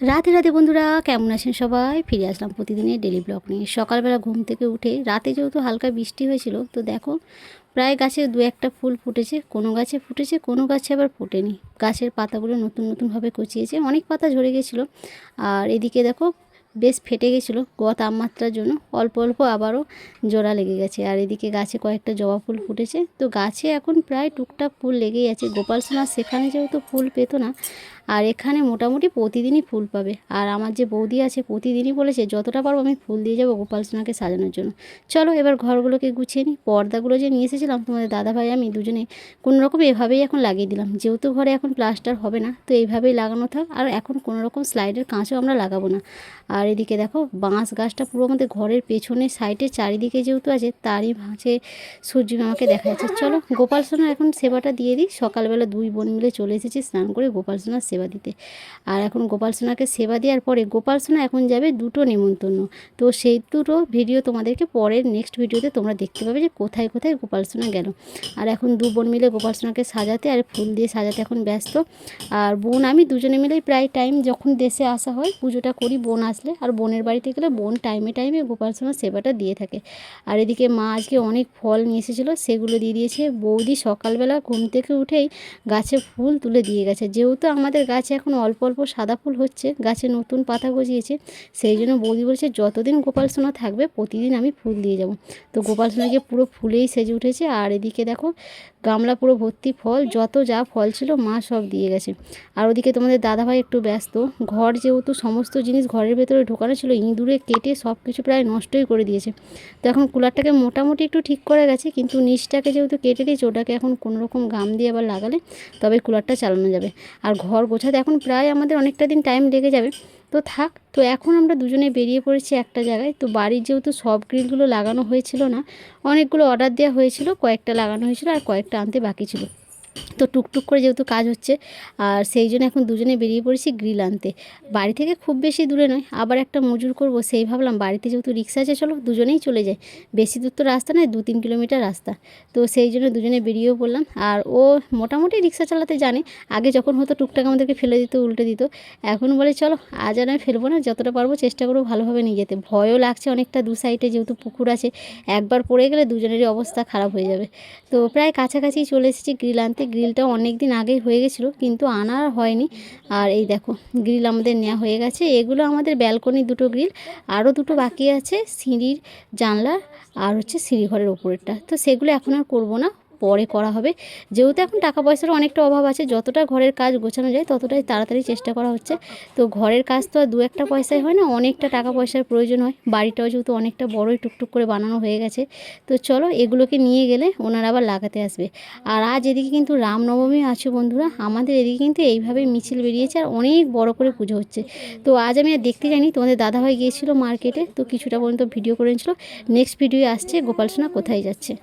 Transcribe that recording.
রাতে রাতে বন্ধুরা কেমন আছেন সবাই? ফিরে আসলাম প্রতিদিনের ডেলি ব্লগ নিয়ে। সকালবেলা ঘুম থেকে উঠে রাতে যেহেতু হালকা বৃষ্টি হয়েছিল, তো দেখো প্রায় গাছে দু একটা ফুল ফুটেছে। কোনো গাছে ফুটেছে, কোনো গাছে আবার ফোটেনি। গাছের পাতাগুলো নতুন নতুনভাবে কচিয়েছে, অনেক পাতা ঝরে গেছিলো। আর এদিকে দেখো বেশ ফেটে গেছিলো তাপমাত্রার জন্য, অল্প অল্প আবারও জোড়া লেগে গেছে। আর এদিকে গাছে কয়েকটা জবা ফুল ফুটেছে। তো গাছে এখন প্রায় টুকটাক ফুল লেগেই আছে। গোপাল সোনা সেখানে যেহেতু ফুল পেতো না, আর এখানে মোটামুটি প্রতিদিনই ফুল পাবে। আর আমার যে বৌদি আছে প্রতিদিনই বলেছে যতটা পারবো আমি ফুল দিয়ে যাবো গোপাল সোনাকে সাজানোর জন্য। চলো এবার ঘরগুলোকে গুছিয়ে নিই। পর্দাগুলো যে নিয়ে এসেছিলাম তোমাদের দাদাভাই আমি দুজনে কোনো রকম এভাবেই এখন লাগিয়ে দিলাম, যেহেতু ঘরে এখন প্লাস্টার হবে না, তো এইভাবেই লাগানো থাক। আর এখন কোনো রকম স্লাইডের কাঁচও আমরা লাগাবো না। আর এদিকে দেখো বাঁশ গাছটা পুরো আমাদের ঘরের পেছনে সাইডে চারিদিকে যেহেতু আছে, তারই ভাঁজে সূর্য মামাকে দেখা যাচ্ছে। চলো গোপাল সোনা এখন সেবাটা দিয়ে দিই। সকালবেলা দুই বোন মিলে চলে এসেছি স্নান করে গোপাল সোনার সেবা দিতে। আর এখন গোপাল সোনাকে সেবা দেওয়ার পরে গোপাল সোনা এখন যাবে দুটো নেমন্তন্ন। তো সেই দুটো ভিডিও তোমাদেরকে পরের নেক্সট ভিডিওতে তোমরা দেখতে পাবে যে কোথায় কোথায় গোপাল সোনা গেল। আর এখন দু বোন মিলে গোপাল সোনাকে সাজাতে আর ফুল দিয়ে সাজাতে এখন ব্যস্ত। আর বোন আমি দুজনে মিলেই প্রায় টাইম যখন দেশে আসা হয় পুজোটা করি বোন আসলে, আর বোনের বাড়িতে গেলে বোন টাইমে টাইমে গোপাল সোনার সেবাটা দিয়ে থাকে। আর এদিকে মা আজকে অনেক ফল নিয়ে এসেছিলো, সেগুলো দিয়ে দিয়েছে। বৌদি সকালবেলা ঘুম থেকে উঠেই গাছে ফুল তুলে দিয়ে গেছে। যেহেতু আমাদের গাছে এখন অল্প অল্প সাদা ফুল হচ্ছে, গাছে নতুন পাতা গজিয়েছে, সেই জন্য বৌদি বলছে যতদিন গোপাল সোনা থাকবে প্রতিদিন আমি ফুল দিয়ে যাব। তো গোপাল সোনাকে পুরো ফুলেই সেজে উঠেছে। আর এদিকে দেখো গামলা পুরো ভর্তি ফল, যত যা ফল ছিল মা সব দিয়ে গেছে। আর ওদিকে তোমাদের দাদাভাই একটু ব্যস্ত। ঘর যেহেতু সমস্ত জিনিস ঘরের ভেতরে ঢোকানো ছিল, ইঁদুরে কেটে সব কিছু প্রায় নষ্টই করে দিয়েছে। তো এখন কুলারটাকে মোটামুটি একটু ঠিক করে গেছে, কিন্তু নিচটাকে যেহেতু কেটে দিয়েছে, ওটাকে এখন কোনো রকম গাম দিয়ে আবার লাগালে তবে কুলারটা চালানো যাবে। আর ঘর গোছাতে এখন প্রায় আমাদের অনেকটা দিন টাইম লেগে যাবে। তো থাক, তো এখন আমরা দুজনে বেরিয়ে পড়েছি একটা জায়গায়। তো বাড়ির যেহেতু সব গ্রিলগুলো লাগানো হয়েছিল না, অনেকগুলো অর্ডার দেওয়া হয়েছিল, কয়েকটা লাগানো হয়েছিল আর কয়েকটা আনতে বাকি ছিল। তো টুকটুক করে যেহেতু কাজ হচ্ছে, আর সেই জন্য এখন দুজনে বেরিয়ে পড়েছি গ্রিল আনতে। বাড়ি থেকে খুব বেশি দূরে নয়, আবার একটা মজুর করব সেই ভাবলাম। বাড়িতে যেহেতু রিক্সা আছে চলো দুজনেই চলে যাই। বেশি দূর তো রাস্তা নয়, 2-3 কিলোমিটার রাস্তা। তো সেই জন্য দুজনে বেরিয়েও পড়লাম। আর ও মোটামুটি রিক্সা চালাতে জানে। আগে যখন হতো টুকটাক আমাদেরকে ফেলে দিত, উল্টে দিত। এখন বলে চলো আজ আর আমি ফেলবো না, যতটা পারবো চেষ্টা করবো ভালোভাবে নিয়ে যেতে। ভয়ও লাগছে অনেকটা, দু সাইডে যেহেতু পুকুর আছে, একবার পড়ে গেলে দুজনেরই অবস্থা খারাপ হয়ে যাবে। তো প্রায় কাছাকাছি চলে এসেছি গ্রিল আনতে। গ্রিলটাও অনেক দিন আগেই হয়ে গেছিলো, কিন্তু আনা হয়নি। আর এই দেখো গ্রিল আমাদের নেওয়া হয়ে গেছে। এগুলো আমাদের ব্যালকনির দুটো গ্রিল, আরও দুটো বাকি আছে সিঁড়ির জানলার, আর হচ্ছে সিঁড়িঘরের ওপরেরটা। তো সেগুলো এখন আর করবো না, পরে করা হবে। যেহেতু এখন টাকা পয়সারও অনেকটা অভাব আছে, যতটা ঘরের কাজ গোছানো যায় ততটাই তাড়াতাড়ি চেষ্টা করা হচ্ছে। তো ঘরের কাজ তো আর দু একটা পয়সায় হয় না, অনেকটা টাকা পয়সার প্রয়োজন হয়। বাড়িটাও যেহেতু অনেকটা বড়ই টুকটুক করে বানানো হয়ে গেছে। তো চলো এগুলোকে নিয়ে গেলে ওনারা আবার লাগাতে আসবে। আর আজ এদিকে কিন্তু রামনবমী আছে বন্ধুরা, আমাদের এদিকে কিন্তু এইভাবেই মিছিল বেরিয়েছে আর অনেক বড় করে পুজো হচ্ছে। তো আজ আমি আর দেখতে যাইনি, তোমাদের দাদাভাই গিয়েছিলো মার্কেটে, তো কিছুটা পর্যন্ত ভিডিও করে নিয়েছিল। নেক্সট ভিডিও আসছে গোপাল সোনা কোথায় যাচ্ছে।